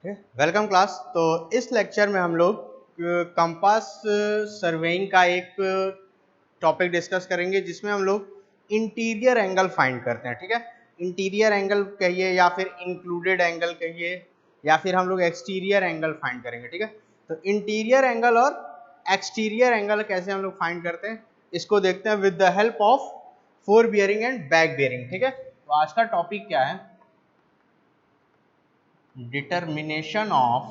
Welcome class. तो इस lecture में हम लोग कंपास सर्वेइंग का एक टॉपिक डिस्कस करेंगे जिसमें हम लोग इंटीरियर एंगल फाइंड करते हैं। ठीक है, इंटीरियर एंगल कहिए या फिर इंक्लूडेड एंगल कहिए या फिर हम लोग एक्सटीरियर एंगल फाइंड करेंगे। ठीक है, तो इंटीरियर एंगल और एक्सटीरियर एंगल कैसे हम लोग फाइंड करते हैं इसको देखते हैं with the help of four bearing and back bearing. ठीक है, तो आज का टॉपिक क्या है? determination of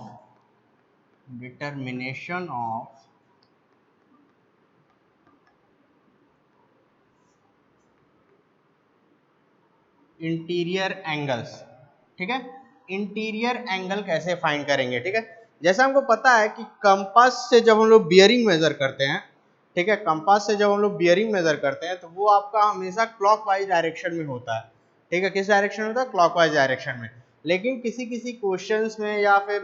interior angles. ठीक है, इंटीरियर एंगल कैसे फाइंड करेंगे? ठीक है, जैसा हमको पता है कि कंपास से जब हम लोग बियरिंग मेजर करते हैं, ठीक है, कंपास से जब हम लोग बियरिंग मेजर करते हैं तो वो आपका हमेशा क्लॉकवाइज डायरेक्शन में होता है। ठीक है, किस डायरेक्शन में होता है? क्लॉकवाइज डायरेक्शन में। लेकिन किसी किसी क्वेश्चंस में या फिर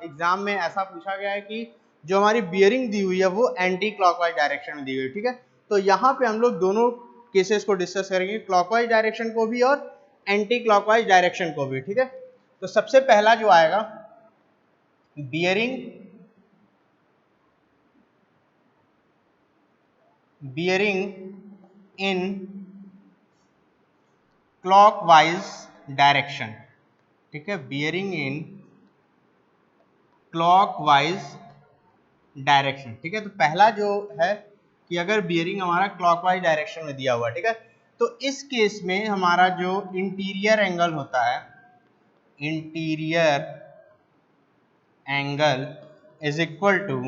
एग्जाम में ऐसा पूछा गया है कि जो हमारी बियरिंग दी हुई है वो एंटी क्लॉकवाइज डायरेक्शन में दी हुई। ठीक है, तो यहाँ पे हम लोग दोनों केसेस को डिस्कस करेंगे, क्लॉकवाइज डायरेक्शन को भी और एंटी क्लॉकवाइज डायरेक्शन को भी। ठीक है, तो सबसे पहला जो आएगा बियरिंग इन क्लॉकवाइज डायरेक्शन। ठीक है, बियरिंग इन क्लॉकवाइज डायरेक्शन। ठीक है, तो पहला जो है कि अगर बियरिंग हमारा क्लॉकवाइज डायरेक्शन में दिया हुआ, ठीक है, तो इस केस में हमारा जो इंटीरियर एंगल होता है, interior angle is equal to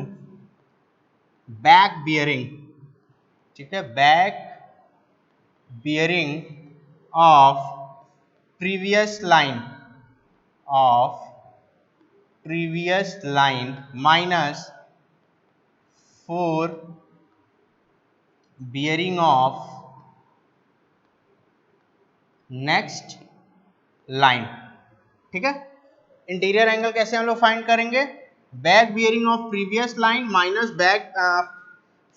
back bearing. ठीक है, back bearing of previous line minus 4 bearing of next line. ठीक है, इंटीरियर एंगल कैसे हम लोग फाइंड करेंगे? Back bearing of previous line minus back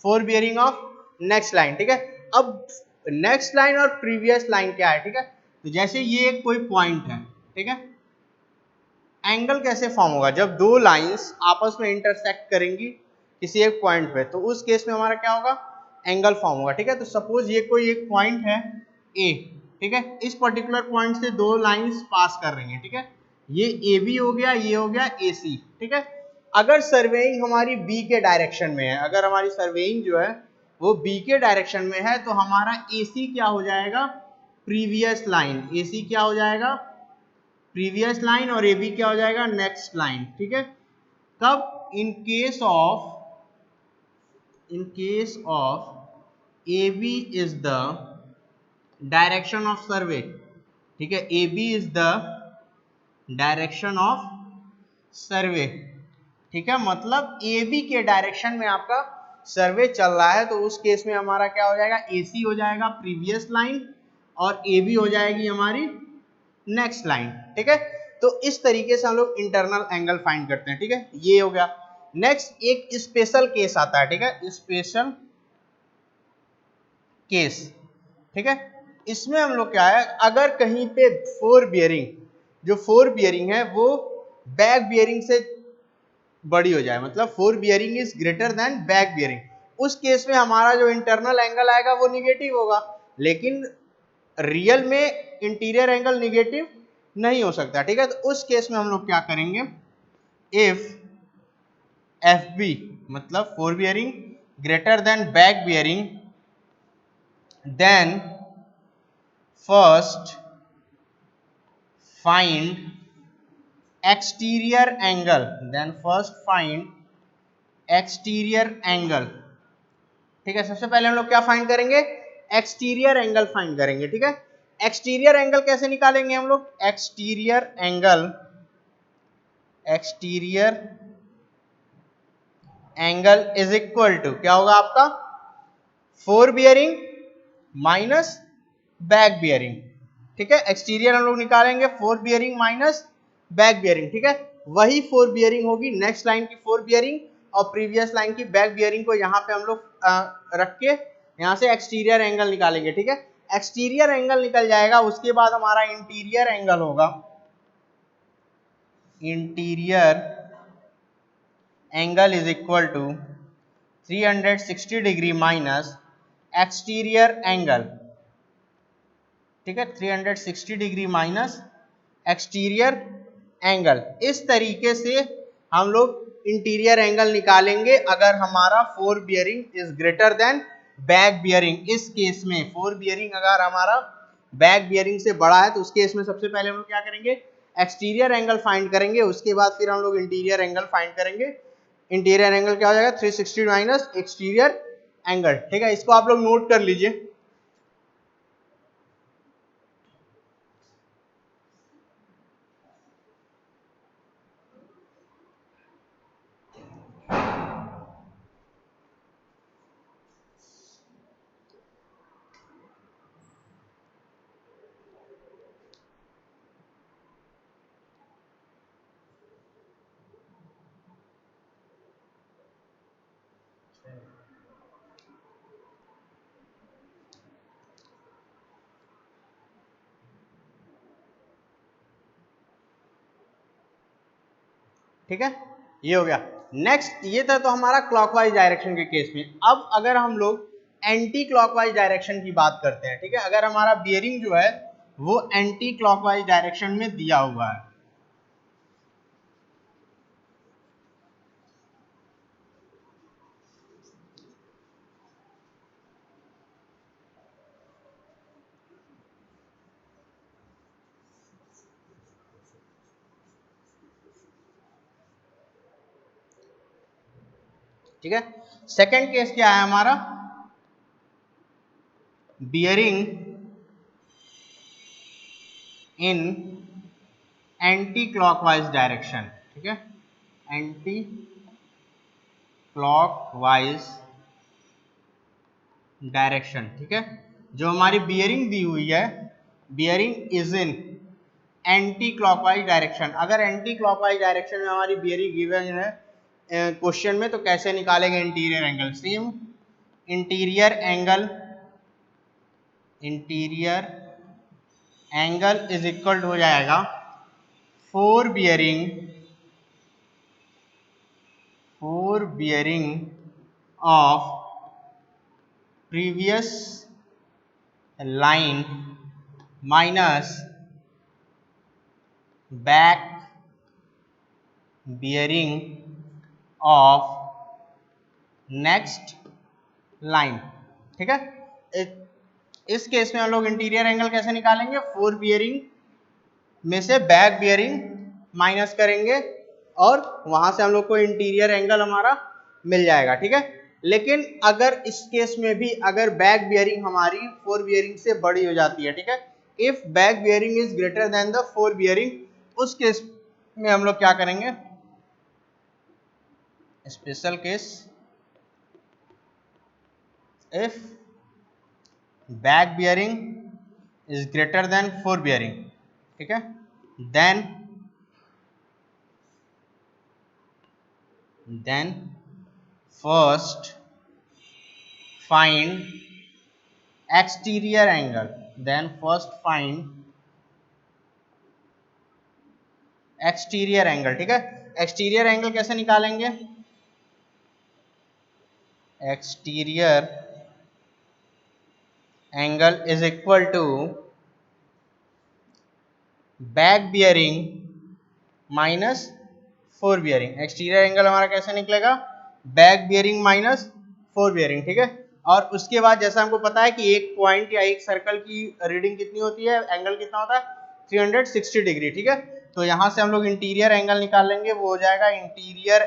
4 bearing of next line. ठीक है, अब नेक्स्ट लाइन और प्रीवियस लाइन क्या है? ठीक है, तो जैसे ये एक कोई पॉइंट है, ठीक है, एंगल कैसे फॉर्म होगा? जब दो लाइंस आपस में इंटरसेक्ट करेंगी किसी एक पॉइंट पे, तो उस केस में हमारा क्या होगा? एंगल फॉर्म होगा। ठीक है, तो सपोज ये कोई एक पॉइंट है ए, ठीक है, इस पर्टिकुलर पॉइंट से दो लाइंस पास कर रही हैं। ठीक है, ये ए बी हो गया, ये हो गया ए सी। ठीक है, अगर सर्वेइंग हमारी बी के डायरेक्शन में है, अगर हमारी सर्वेइंग जो है वो बी के डायरेक्शन में है, तो हमारा ए सी क्या हो जाएगा? Previous line. ए सी क्या हो जाएगा? प्रीवियस लाइन, और ए बी क्या हो जाएगा? Next line. ठीक है, कब? In case of A B is the direction of survey. ठीक है, A B is the direction of survey. ठीक है, मतलब ए बी के डायरेक्शन में आपका सर्वे चल रहा है, तो उस केस में हमारा क्या हो जाएगा? ए सी हो जाएगा प्रीवियस लाइन और ए बी हो जाएगी हमारी नेक्स्ट लाइन। ठीक है, तो इस तरीके से हम लोग इंटरनल एंगल फाइंड करते हैं। ठीक है, ये हो गया। नेक्स्ट एक स्पेशल केस आता है। ठीक है, स्पेशल केस। ठीक है, इसमें हम लोग क्या है, अगर कहीं पे फोर बियरिंग, जो फोर बियरिंग है वो बैक बियरिंग से बड़ी हो जाए, मतलब fore bearing is greater than back bearing, उस केस में हमारा जो इंटरनल एंगल आएगा वो निगेटिव होगा। लेकिन रियल में इंटीरियर एंगल निगेटिव नहीं हो सकता। ठीक है, तो उस केस में हम लोग क्या करेंगे? इफ एफ बी मतलब fore bearing greater than back bearing, then first find exterior angle, ठीक है, सबसे पहले हम लोग क्या फाइंड करेंगे? एक्सटीरियर एंगल फाइंड करेंगे। ठीक है, एक्सटीरियर एंगल कैसे निकालेंगे हम लोग? Exterior angle is equal to क्या होगा आपका? Fore bearing minus back bearing. ठीक है, एक्सटीरियर हम लोग निकालेंगे fore bearing minus back bearing. ठीक है, वही फोर बियरिंग होगी नेक्स्ट लाइन की फोर बियरिंग, और प्रीवियस लाइन की बैक बियरिंग को यहाँ पे हम लोग रख के यहाँ से एक्सटीरियर एंगल निकालेंगे। ठीक है, एक्सटीरियर एंगल निकल जाएगा, उसके बाद हमारा इंटीरियर एंगल होगा interior angle is equal to 360 degree minus exterior angle, ठीक है, 360 डिग्री माइनस एक्सटीरियर एंगल। इस तरीके से हम लोग इंटीरियर एंगल निकालेंगे अगर हमारा four bearing is greater than back bearing. इस केस में फोर बियरिंग अगर हमारा बैक बियरिंग से बड़ा है तो उस केस में सबसे पहले हम लोग क्या करेंगे, एक्सटीरियर एंगल फाइंड करेंगे, उसके बाद फिर हम लोग इंटीरियर एंगल फाइंड करेंगे। इंटीरियर एंगल क्या हो जाएगा, 360 माइनस एक्सटीरियर एंगल, ठीक है, इसको आप लोग नोट कर लीजिए। ठीक है, ये हो गया। नेक्स्ट ये था तो हमारा क्लॉकवाइज डायरेक्शन के केस में। अब अगर हम लोग एंटी क्लॉकवाइज डायरेक्शन की बात करते हैं, ठीक है, अगर हमारा बियरिंग जो है वो एंटी क्लॉकवाइज डायरेक्शन में दिया हुआ है, ठीक है। सेकंड केस क्या है हमारा, बियरिंग इन एंटी क्लॉकवाइज डायरेक्शन, ठीक है, एंटी क्लॉकवाइज डायरेक्शन, ठीक है। जो हमारी बियरिंग दी हुई है, bearing is in anti clockwise direction. अगर एंटी क्लॉकवाइज डायरेक्शन में हमारी बियरिंग गिवन है क्वेश्चन में, तो कैसे निकालेंगे interior angle, same interior angle, interior angle is equal to हो जाएगा fore bearing of previous line minus back bearing of next line, ठीक है। इस केस में हम लोग इंटीरियर एंगल कैसे निकालेंगे, फोर बियरिंग में से बैक बियरिंग माइनस करेंगे और वहां से हम लोग को इंटीरियर एंगल हमारा मिल जाएगा, ठीक है। लेकिन अगर इस केस में भी अगर बैक बियरिंग हमारी फोर बियरिंग से बड़ी हो जाती है, ठीक है, if back bearing is greater than the fore bearing, उस केस में हम लोग क्या करेंगे, special case, if back bearing is greater than fore bearing, ठीक है, then first find exterior angle, then first find exterior angle, ठीक है। एक्सटीरियर एंगल कैसे निकालेंगे, exterior angle is equal to back bearing minus fore bearing. Exterior angle हमारा कैसे निकलेगा, back bearing minus fore bearing, ठीक है। और उसके बाद जैसा हमको पता है कि एक पॉइंट या एक सर्कल की रीडिंग कितनी होती है, एंगल कितना होता है, 360 डिग्री, ठीक है। तो यहां से हम लोग इंटीरियर एंगल निकाल लेंगे, वो हो जाएगा interior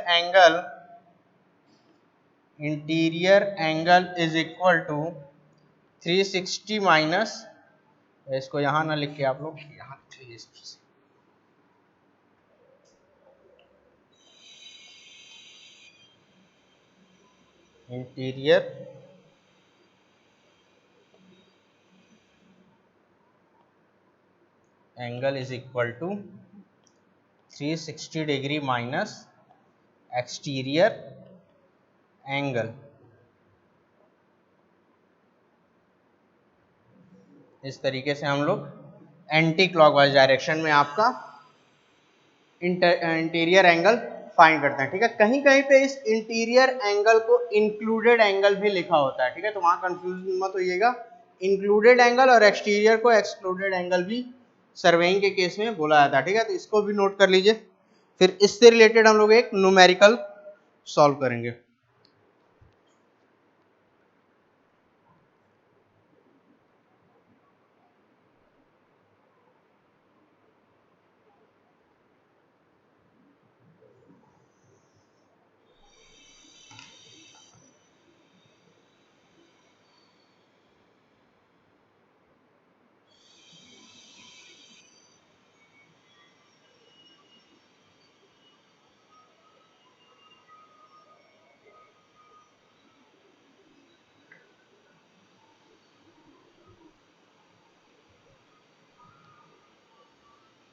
angle is equal to 360 minus, इसको यहां ना लिख के आप लोग यहाँ 360, interior angle is equal to 360 degree minus exterior angle. इस तरीके से हम लोग एंटी क्लॉकवाइज डायरेक्शन में आपका इंटीरियर एंगल फाइंड करते हैं। ठीक है, कहीं कहीं पे इस इंटीरियर एंगल को इंक्लूडेड एंगल भी लिखा होता है। ठीक है, तो वहां कंफ्यूज मत होइएगा। इंक्लूडेड एंगल और एक्सटीरियर को एक्सक्लूडेड एंगल भी सर्वेइंग के केस में बोला जाता है। ठीक है, तो इसको भी नोट कर लीजिए। फिर इससे रिलेटेड हम लोग एक न्यूमेरिकल सॉल्व करेंगे।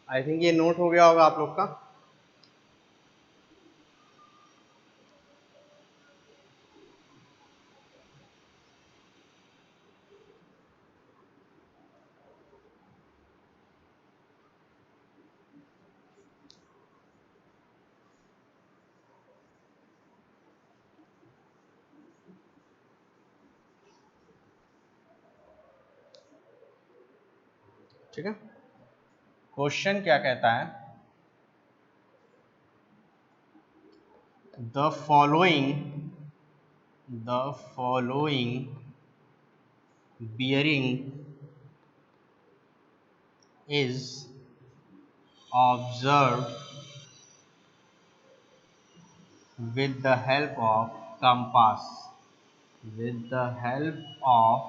आई थिंक ये नोट हो गया होगा आप लोग का। ठीक है, क्वेश्चन क्या कहता है, the following bearing is observed with the help of compass. With the help of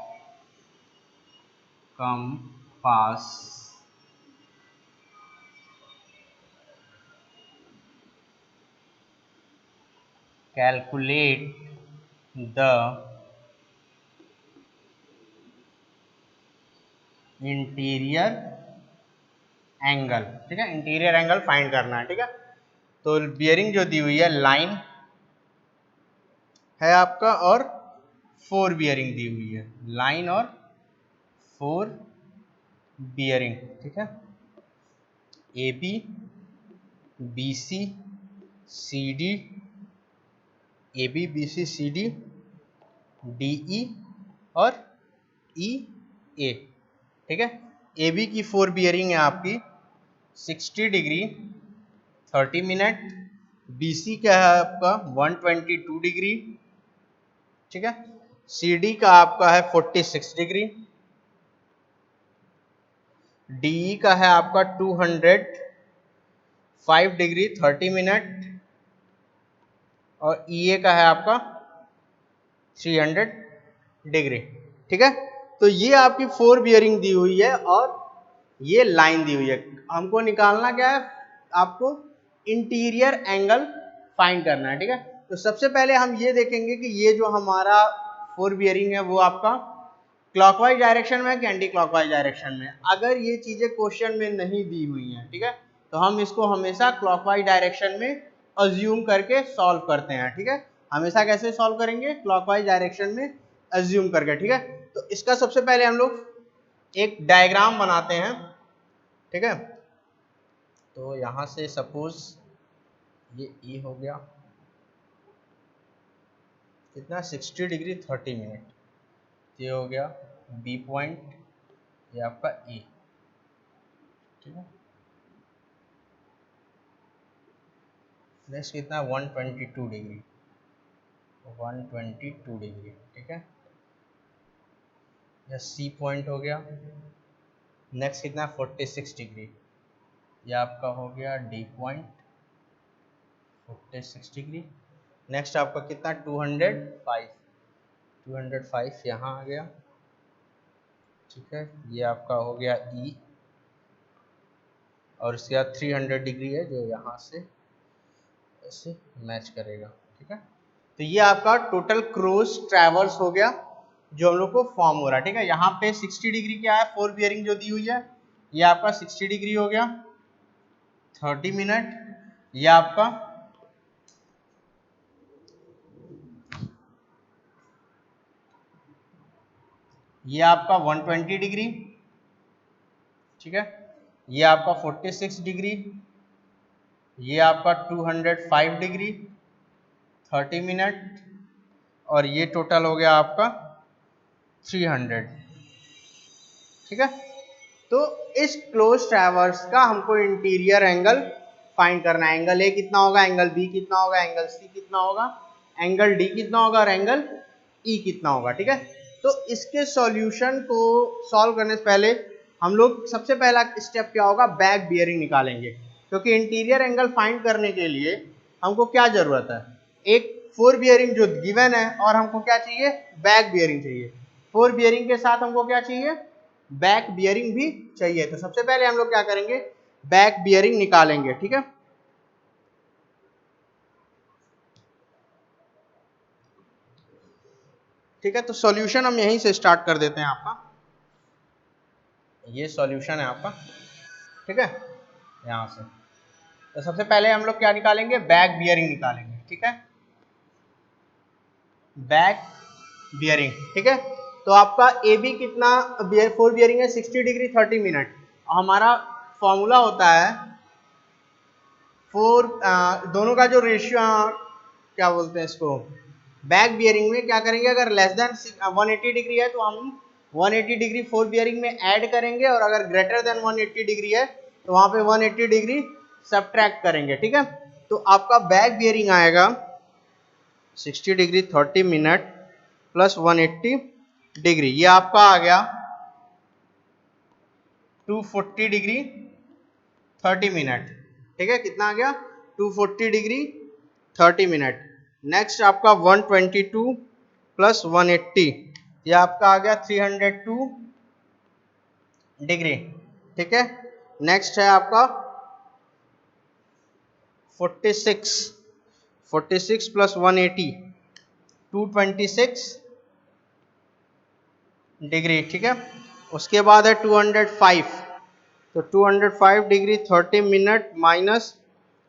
compass, calculate the interior angle. ठीक है, इंटीरियर एंगल फाइंड करना है। ठीक है, तो बियरिंग जो दी हुई है, लाइन है आपका और फोर बियरिंग दी हुई है, लाइन और फोर बियरिंग। ठीक है, A B, B C, C D, A B, B C, C D, D E और ई ए। ठीक है, ए बी की फोर बियरिंग है आपकी 60 डिग्री 30 मिनट, बी सी का है आपका 122 डिग्री। ठीक है, सी डी का आपका है 46 डिग्री, डी ई का है आपका 205 डिग्री 30 मिनट और ई ए का है आपका 300 डिग्री। ठीक है, तो ये आपकी फोर बियरिंग दी हुई है और ये लाइन दी हुई है। हमको निकालना क्या है, आपको इंटीरियर एंगल फाइंड करना है। ठीक है, तो सबसे पहले हम ये देखेंगे कि ये जो हमारा फोर बियरिंग है वो आपका क्लॉकवाइज डायरेक्शन में है कि एंटी क्लॉकवाइज डायरेक्शन में। अगर ये चीजें क्वेश्चन में नहीं दी हुई हैं, ठीक है, तो हम इसको हमेशा क्लॉकवाइज डायरेक्शन में अज्यूम करके सॉल्व करते हैं। ठीक है, हमेशा कैसे सॉल्व करेंगे, क्लॉकवाइज डायरेक्शन में अज्यूम करके। ठीक है, तो इसका सबसे पहले हम लोग एक डायग्राम बनाते हैं। ठीक है, तो यहां से सपोज ये ई हो गया कितना 60 डिग्री 30 मिनट, ये हो गया बी पॉइंट, ये आपका ए। ठीक है, नेक्स्ट कितना 122 डिग्री, 122 डिग्री। ठीक है, यह सी पॉइंट हो गया। नेक्स्ट कितना 46 डिग्री, यह आपका हो गया डी पॉइंट 46 डिग्री। नेक्स्ट आपका कितना 205 यहाँ आ गया। ठीक है, ये आपका हो गया ई और इसके बाद 300 डिग्री है जो यहाँ से ऐसे मैच करेगा। ठीक है, तो ये आपका टोटल क्रॉस ट्रैवर्स हो गया जो हम लोग को फॉर्म हो रहा है। ठीक है, यहाँ पे 60 डिग्री क्या है, फोर बियरिंग जो दी हुई है, ये आपका 60 डिग्री हो गया 30 मिनट, ये आपका ये आपका 120 डिग्री। ठीक है, ये आपका 46 डिग्री, ये आपका 205 डिग्री 30 मिनट, और ये टोटल हो गया आपका 300। ठीक है, तो इस क्लोज ट्रैवर्स का हमको इंटीरियर एंगल फाइंड करना है। एंगल ए कितना होगा, एंगल बी कितना होगा, एंगल सी कितना होगा, एंगल डी कितना होगा और एंगल ई कितना होगा। ठीक है, तो इसके सॉल्यूशन को सॉल्व करने से पहले हम लोग सबसे पहला स्टेप क्या होगा, बैक बियरिंग निकालेंगे। क्योंकि इंटीरियर एंगल फाइंड करने के लिए हमको क्या जरूरत है, एक फोर बियरिंग जो गिवन है, और हमको क्या चाहिए, बैक बियरिंग चाहिए। फोर बियरिंग के साथ हमको क्या चाहिए, बैक बियरिंग भी चाहिए। तो सबसे पहले हम लोग क्या करेंगे, बैक बियरिंग निकालेंगे। ठीक है, ठीक है, तो सॉल्यूशन हम यहीं से स्टार्ट कर देते हैं। आपका ये सॉल्यूशन है आपका। ठीक है, यहां से तो सबसे पहले हम लोग क्या निकालेंगे, बैक बियरिंग निकालेंगे। ठीक है, बैक बियरिंग। ठीक है, तो आपका ए बी कितना फोर बियरिंग है, 60 डिग्री 30 मिनट। हमारा फॉर्मूला होता है फोर, दोनों का जो रेशियो, क्या बोलते हैं इसको, बैक बियरिंग में क्या करेंगे, अगर लेस देन 180 डिग्री है तो हम 180 डिग्री फोर बियरिंग में ऐड करेंगे, और अगर ग्रेटर देन 180 डिग्री है तो वहां पे 180 डिग्री सब्ट्रैक्ट करेंगे। ठीक है, तो आपका बैक बियरिंग आएगा 60 डिग्री 30 मिनट प्लस 180 डिग्री, ये आपका आ गया 240 डिग्री 30 मिनट। ठीक है, कितना आ गया, 240 डिग्री 30 मिनट। नेक्स्ट आपका 122 प्लस 180, ये आपका आ गया 302 डिग्री। ठीक है, नेक्स्ट है आपका 46 प्लस 180 226 डिग्री। ठीक है, उसके बाद है 205, तो 205 डिग्री 30 मिनट माइनस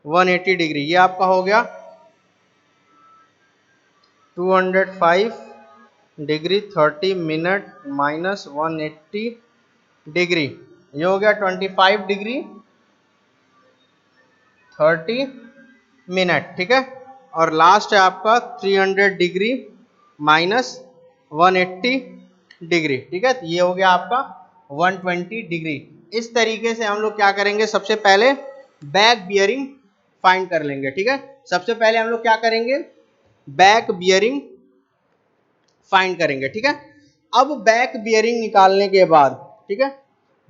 180 डिग्री, ये आपका हो गया 205 डिग्री 30 मिनट माइनस 180 डिग्री, ये हो गया 25 डिग्री 30 मिनट। ठीक है, और लास्ट है आपका 300 डिग्री माइनस 180 डिग्री। ठीक है, तो ये हो गया आपका 120 डिग्री। इस तरीके से हम लोग क्या करेंगे, सबसे पहले बैक बियरिंग फाइंड कर लेंगे। ठीक है, सबसे पहले हम लोग क्या करेंगे, बैक बियरिंग फाइंड करेंगे। ठीक है, अब बैक बियरिंग निकालने के बाद, ठीक है,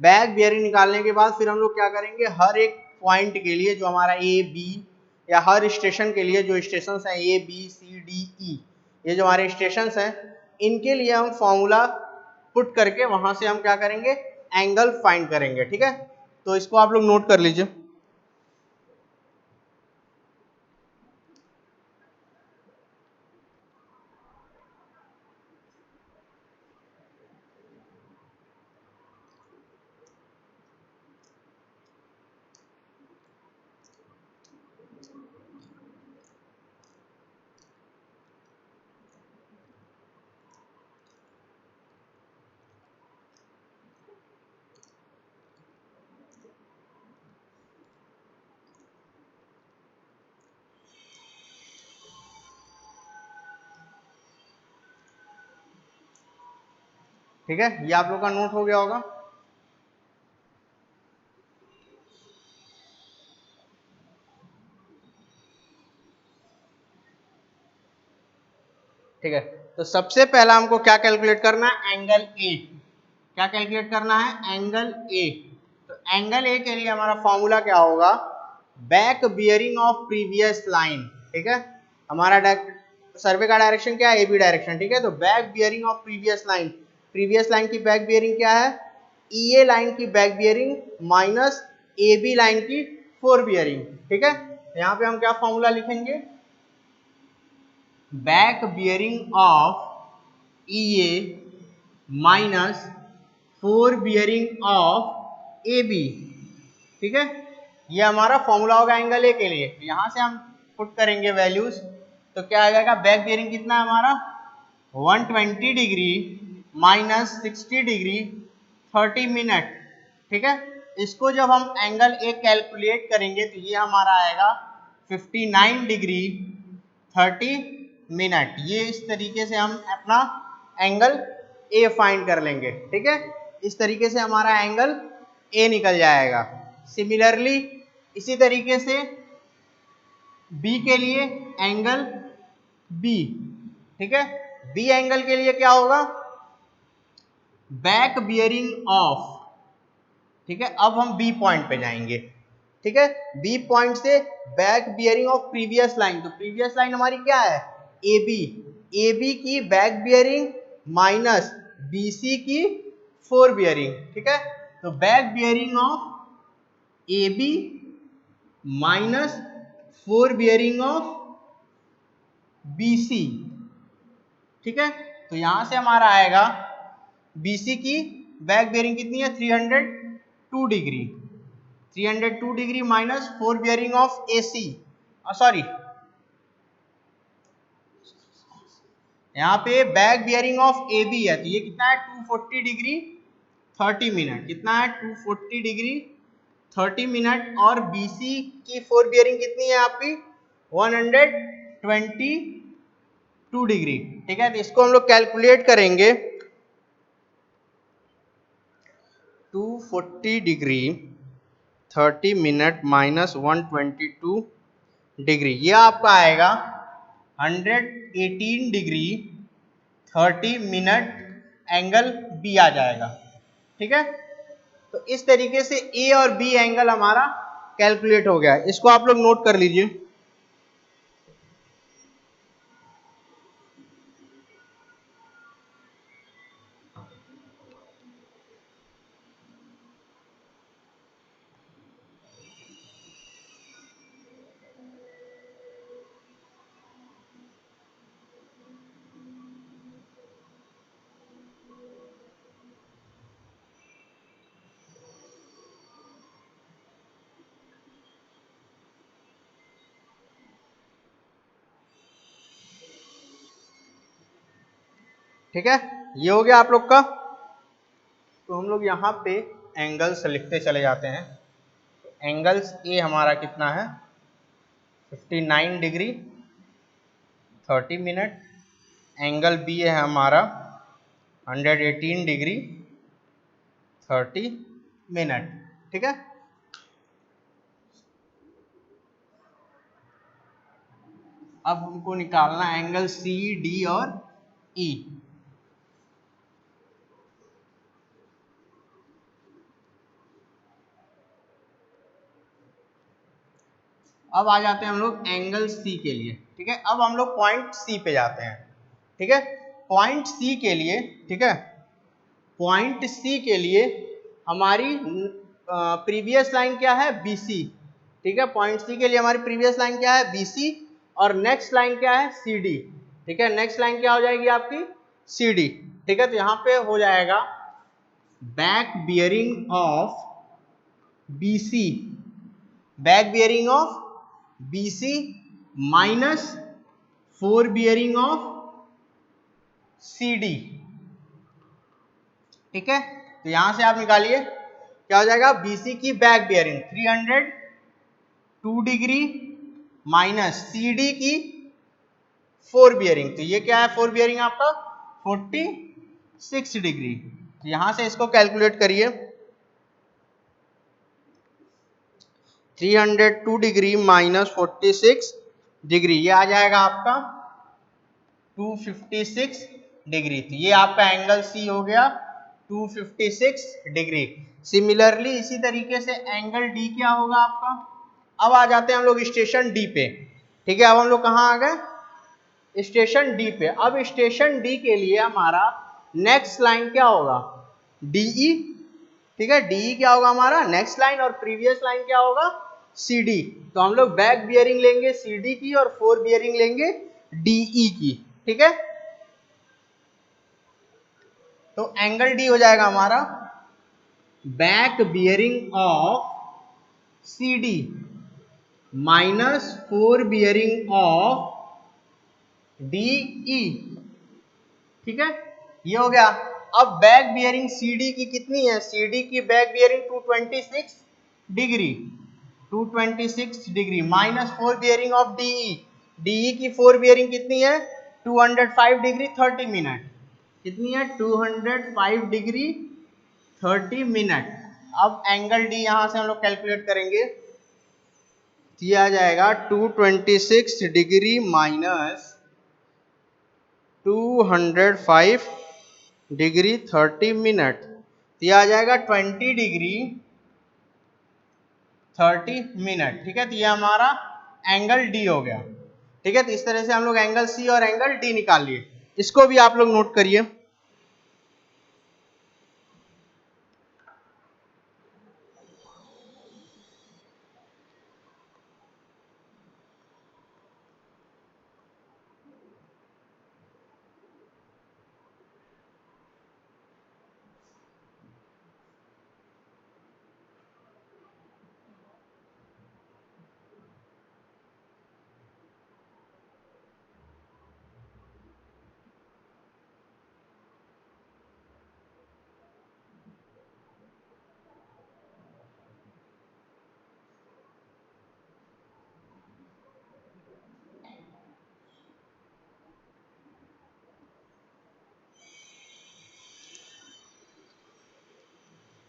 बैक बियरिंग निकालने के बाद फिर हम लोग क्या करेंगे, हर एक पॉइंट के लिए जो हमारा ए बी, या हर स्टेशन के लिए जो स्टेशन हैं A B C D E, ये जो हमारे स्टेशन हैं, इनके लिए हम फॉर्मूला पुट करके वहां से हम क्या करेंगे, एंगल फाइंड करेंगे। ठीक है, तो इसको आप लोग नोट कर लीजिए। ठीक है, ये आप लोग का नोट हो गया होगा। ठीक है, तो सबसे पहला हमको क्या कैलकुलेट करना है, एंगल ए। क्या कैलकुलेट करना है, एंगल ए। तो एंगल ए के लिए हमारा फॉर्मूला क्या होगा, back bearing of previous line. ठीक है, हमारा सर्वे का डायरेक्शन क्या है, ए बी डायरेक्शन। ठीक है, तो back bearing of previous line, previous line की बैक बियरिंग क्या है, ई ए लाइन की back bearing minus A B line की फोर बियरिंग। ठीक है, यहाँ पे हम क्या फॉर्मूला लिखेंगे, back bearing of E A minus fore bearing of A B. ठीक है, ये हमारा फॉर्मूला होगा एंगल ए के लिए। यहां से हम पुट करेंगे वैल्यूज, तो क्या आ जाएगा, बैक बियरिंग कितना है हमारा 120 डिग्री माइनस 60 डिग्री 30 मिनट। ठीक है, इसको जब हम एंगल ए कैलकुलेट करेंगे तो ये हमारा आएगा 59 डिग्री 30 मिनट। ये इस तरीके से हम अपना एंगल ए फाइंड कर लेंगे, ठीक है। इस तरीके से हमारा एंगल ए निकल जाएगा। सिमिलरली इसी तरीके से बी के लिए एंगल बी, ठीक है। बी एंगल के लिए क्या होगा, बैक बियरिंग ऑफ, ठीक है। अब हम बी पॉइंट पे जाएंगे, ठीक है। बी पॉइंट से back bearing of previous line, तो प्रीवियस लाइन हमारी क्या है, ए बी। ए बी की back bearing minus B C की फोर बियरिंग, ठीक है। तो back bearing of A B minus fore bearing of B C, ठीक है। तो यहां से हमारा आएगा BC की बैक बियरिंग कितनी है, 302 degree. 302 degree minus fore bearing of AC, sorry यहाँ पे बैक बियरिंग ऑफ AB है, तो ये कितना है 240 डिग्री 30 मिनट। कितना है 240 डिग्री 30 मिनट। और BC की फोर बियरिंग कितनी है आपकी 122 डिग्री, ठीक है। तो इसको हम लोग कैलकुलेट करेंगे 240 डिग्री 30 मिनट माइनस 122 डिग्री, ये आपका आएगा 118 डिग्री 30 मिनट एंगल बी आ जाएगा, ठीक है। तो इस तरीके से ए और बी एंगल हमारा कैलकुलेट हो गया। इसको आप लोग नोट कर लीजिए। ठीक है, ये हो गया आप लोग का। तो हम लोग यहाँ पे एंगल्स लिखते चले जाते हैं। एंगल्स ए हमारा कितना है 59 डिग्री 30 मिनट। एंगल बी है हमारा 118 डिग्री 30 मिनट, ठीक है। अब हमको निकालना एंगल सी डी और ई। अब आ जाते हैं हम लोग एंगल सी के लिए, ठीक है। अब हम लोग पॉइंट सी पे जाते हैं, ठीक है। पॉइंट सी के लिए, ठीक है, पॉइंट सी के लिए हमारी प्रीवियस लाइन क्या है BC, ठीक है। पॉइंट सी के लिए हमारी प्रीवियस लाइन क्या है BC और नेक्स्ट लाइन क्या है CD, ठीक है। नेक्स्ट लाइन क्या हो जाएगी आपकी CD, ठीक है। तो यहाँ पे हो जाएगा back bearing of BC, back bearing of BC minus fore bearing of CD, ठीक है। तो यहां से आप निकालिए क्या हो जाएगा, BC की back bearing 302 degree minus CD की फोर बियरिंग, तो ये क्या है फोर बियरिंग आपका 46 डिग्री। तो यहां से इसको कैलकुलेट करिए 302 डिग्री माइनस 46 डिग्री, ये आ जाएगा आपका 256 डिग्री। तो ये आपका एंगल सी हो गया 256 डिग्री। सिमिलरली इसी तरीके से एंगल डी क्या होगा आपका। अब आ जाते हैं हम लोग स्टेशन डी पे, ठीक है। अब हम लोग कहाँ आ गए स्टेशन डी पे। अब स्टेशन डी के लिए हमारा नेक्स्ट लाइन क्या होगा DE, ठीक है। DE क्या होगा हमारा नेक्स्ट लाइन और प्रीवियस लाइन क्या होगा CD। तो हम लोग बैक बियरिंग लेंगे CD की और फोर बियरिंग लेंगे DE की, ठीक है। तो एंगल डी हो जाएगा हमारा back bearing of CD minus fore bearing of DE, ठीक है। ये हो गया। अब बैक बियरिंग CD की कितनी है, CD की back bearing 226 degree, 226 degree minus 4 bearing of DE, DE की 4 बियरिंग कितनी है 205 डिग्री 30 मिनट, कितनी है 205 डिग्री 30 मिनट। अब एंगल D यहां से हम लोग कैलकुलेट करेंगे, किया जाएगा 226 डिग्री माइनस 205 डिग्री 30 मिनट, यह आ जाएगा 20 डिग्री 30 मिनट। ठीक है, तो यह हमारा एंगल D हो गया। ठीक है, तो इस तरह से हम लोग एंगल C और एंगल D निकाल लिए, इसको भी आप लोग नोट करिए।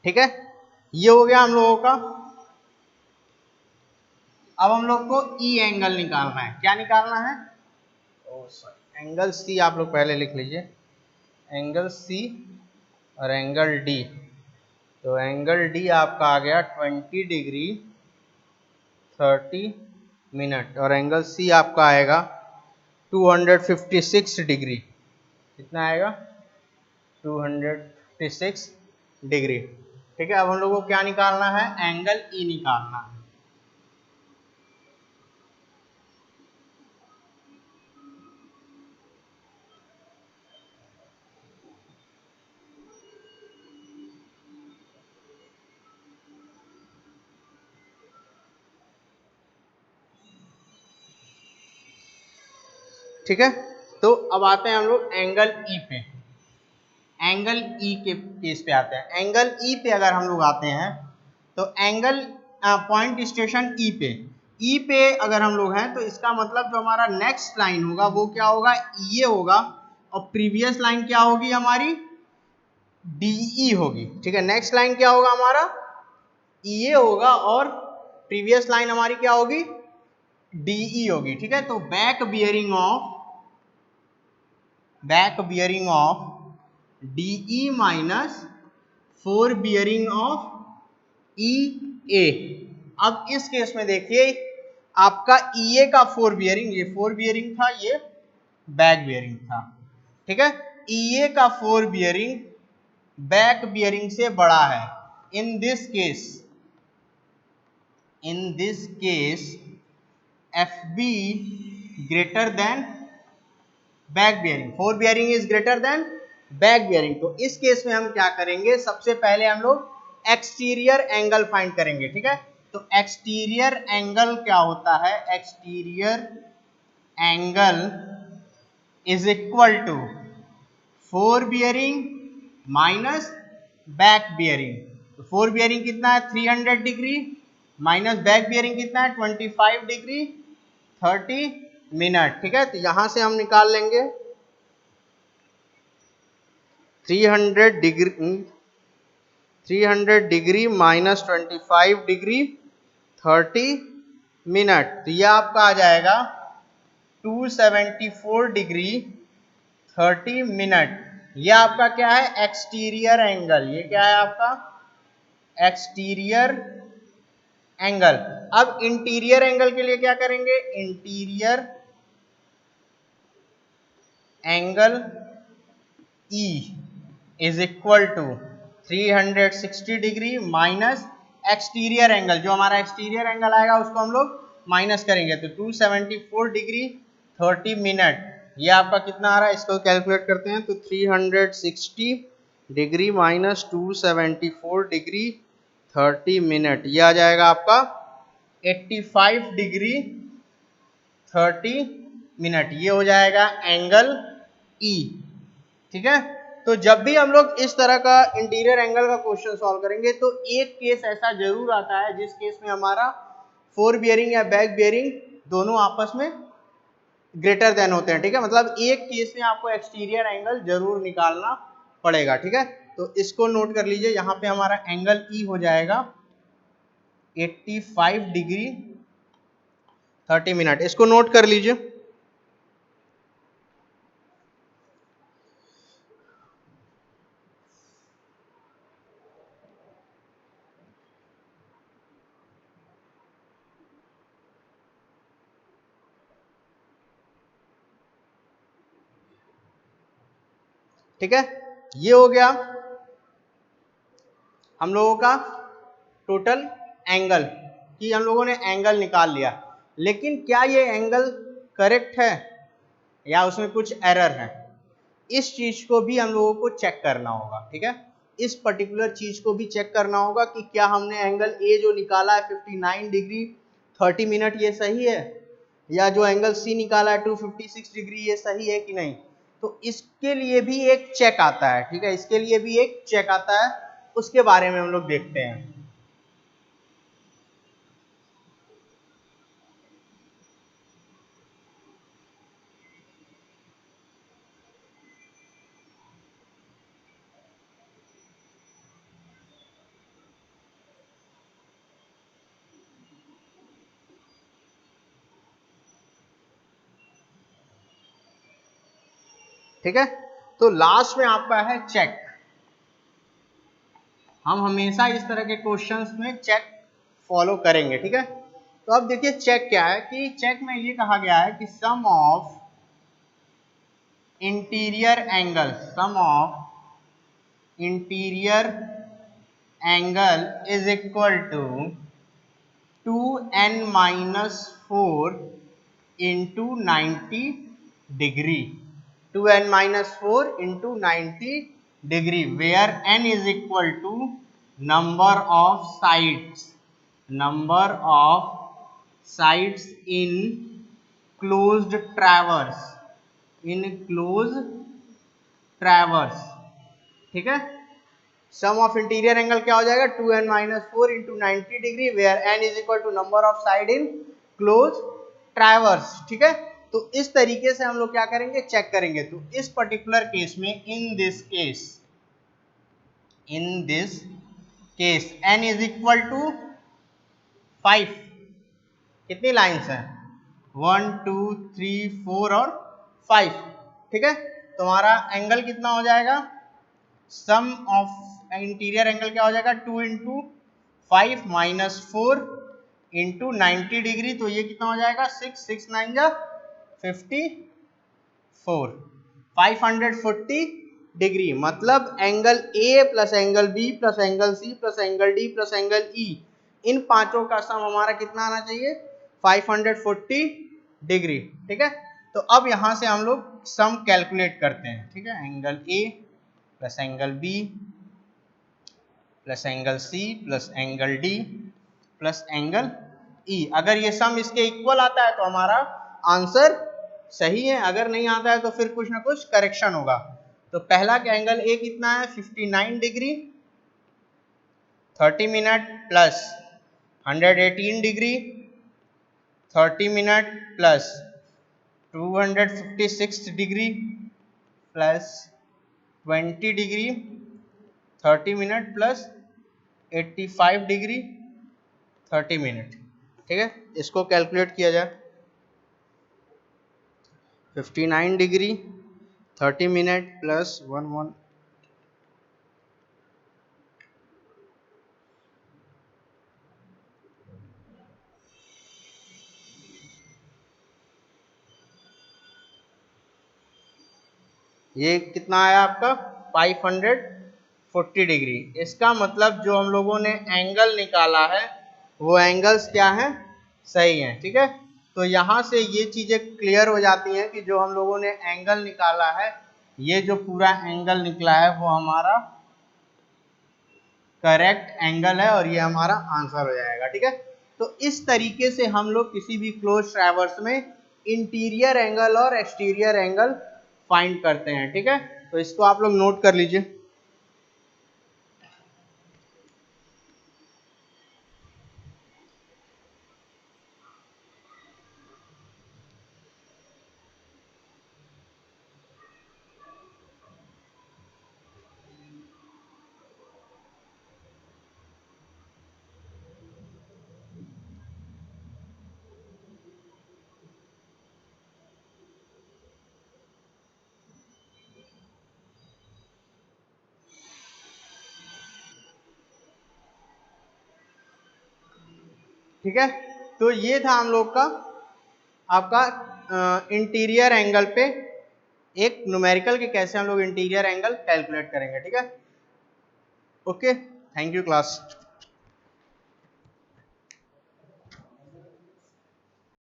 ठीक है, ये हो गया हम लोगों का। अब हम लोग को E एंगल निकालना है। क्या निकालना है, एंगल C आप लोग पहले लिख लीजिए, एंगल C और एंगल D। तो एंगल D आपका आ गया 20 डिग्री 30 मिनट और एंगल C आपका आएगा 256 डिग्री, कितना आएगा 256 डिग्री। ठीक है, अब हम लोगों को क्या निकालना है, एंगल E निकालना है। ठीक है, तो अब आते हैं हम लोग एंगल E पे, एंगल E के केस पे आते हैं। एंगल E पे अगर हम लोग आते हैं तो एंगल पॉइंट स्टेशन E पे अगर हम लोग हैं तो इसका मतलब जो हमारा नेक्स्ट लाइन होगा वो क्या होगा, ये होगा, और प्रीवियस लाइन क्या होगी हमारी, DE होगी। ठीक है, नेक्स्ट लाइन क्या होगा हमारा, ये होगा, और प्रीवियस लाइन हमारी क्या होगी, DE होगी। ठीक है, तो back bearing of DE minus 4 bearing of EA। अब इस केस में देखिए आपका EA का 4 बियरिंग, ये 4 बियरिंग था, ये बैक बियरिंग था। ठीक है, EA का 4 बियरिंग बैक बियरिंग से बड़ा है। इन this case FB greater than back bearing, 4 bearing is greater than back bearing. तो इस केस में हम क्या करेंगे, सबसे पहले हम लोग एक्सटीरियर एंगल फाइंड करेंगे। ठीक है, तो एक्सटीरियर एंगल क्या होता है, exterior angle is equal to 4 bearing minus back bearing. तो 4 बियरिंग कितना है 300 डिग्री माइनस बैक बियरिंग कितना है 25 डिग्री 30 मिनट। ठीक है, तो यहां से हम निकाल लेंगे 300 डिग्री माइनस 25 डिग्री 30 मिनट, तो यह आपका आ जाएगा 274 डिग्री 30 मिनट। यह आपका क्या है, एक्सटीरियर एंगल, ये क्या है आपका एक्सटीरियर एंगल। अब इंटीरियर एंगल के लिए क्या करेंगे, interior angle E is equal to 360 degree minus exterior angle, जो हमारा एक्सटीरियर एंगल आएगा उसको हम लोग माइनस करेंगे, तो 274 डिग्री 30 मिनट। ये आपका कितना आ रहा है, इसको कैलकुलेट करते हैं, तो 360 डिग्री माइनस 274 डिग्री 30 मिनट, ये आ जाएगा आपका 85 डिग्री 30 मिनट। ये हो जाएगा एंगल E। ठीक है, तो जब भी हम लोग इस तरह का इंटीरियर एंगल का क्वेश्चन सॉल्व करेंगे तो एक केस ऐसा जरूर आता है जिस केस में हमारा फोर बियरिंग या बैक बियरिंग दोनों आपस में ग्रेटर देन होते हैं, ठीक है। मतलब एक केस में आपको एक्सटीरियर एंगल जरूर निकालना पड़ेगा, ठीक है। तो इसको नोट कर लीजिए, यहाँ पे हमारा एंगल ई हो जाएगा 85 डिग्री 30 मिनट, इसको नोट कर लीजिए। ठीक है, ये हो गया हम लोगों का टोटल एंगल कि हम लोगों ने एंगल निकाल लिया। लेकिन क्या ये एंगल करेक्ट है या उसमें कुछ एरर है, इस चीज को भी हम लोगों को चेक करना होगा, ठीक है। इस पर्टिकुलर चीज को भी चेक करना होगा कि क्या हमने एंगल ए जो निकाला है 59 डिग्री 30 मिनट ये सही है, या जो एंगल सी निकाला है 256 डिग्री ये सही है कि नहीं। तो इसके लिए भी एक चेक आता है, ठीक है, इसके लिए भी एक चेक आता है, उसके बारे में हम लोग देखते हैं। ठीक है, तो लास्ट में आपका है चेक। हम हमेशा इस तरह के क्वेश्चंस में चेक फॉलो करेंगे, ठीक है। तो अब देखिए चेक क्या है कि चेक में ये कहा गया है कि sum of interior angle, sum of interior angle is equal to 2n-4 into 90 degree, 2n-4 into 90 degree, where n is equal to number of sides, number of sides in closed traverse, in closed traverse, ठीक है। सम of interior angle क्या हो जाएगा 2n-4 into 90 degree where n is equal to number of side in close traverse, ठीक है। तो इस तरीके से हम लोग क्या करेंगे चेक करेंगे। तो इस पर्टिकुलर केस में in this case n is equal to 5, कितनी लाइंस हैं 1 2 3 4 और 5, ठीक है। तुम्हारा एंगल कितना हो जाएगा, सम ऑफ इंटीरियर एंगल क्या हो जाएगा 2 इंटू 5 माइनस 4 इंटू 90 डिग्री, तो ये कितना हो जाएगा 6 6 9 जा 54 540 डिग्री। मतलब angle A plus angle B plus angle C plus angle D plus angle E, इन पांचों का सम हमारा कितना आना चाहिए 540 डिग्री, ठीक है। तो अब यहां से हम लोग सम कैलकुलेट करते हैं, ठीक है। Angle A plus angle B plus angle C plus angle D plus angle E, अगर ये सम इसके इक्वल आता है तो हमारा आंसर सही है, अगर नहीं आता है तो फिर कुछ ना कुछ करेक्शन होगा। तो पहला का एंगल ए कितना है 59 degree 30 minute plus 118 degree 30 minute plus 256 degree plus 20 degree 30 minute plus 85 degree 30 minute, ठीक है। इसको कैलकुलेट किया जाए 59 डिग्री 30 मिनट प्लस 1 ये कितना आया आपका 540 डिग्री। इसका मतलब जो हम लोगों ने एंगल निकाला है वो एंगल्स क्या है सही है, ठीक है। तो यहाँ से ये चीजें क्लियर हो जाती हैं कि जो हम लोगों ने एंगल निकाला है ये जो पूरा एंगल निकला है वो हमारा करेक्ट एंगल है और ये हमारा आंसर हो जाएगा, ठीक है। तो इस तरीके से हम लोग किसी भी क्लोज ट्रैवर्स में इंटीरियर एंगल और एक्सटीरियर एंगल फाइंड करते हैं, ठीक है। तो इसको आप लोग नोट कर लीजिए। ठीक है, तो ये था हम लोग का आपका इंटीरियर एंगल पे एक न्यूमेरिकल के कैसे हम लोग इंटीरियर एंगल कैलकुलेट करेंगे। ठीक है, ओके, थैंक यू क्लास।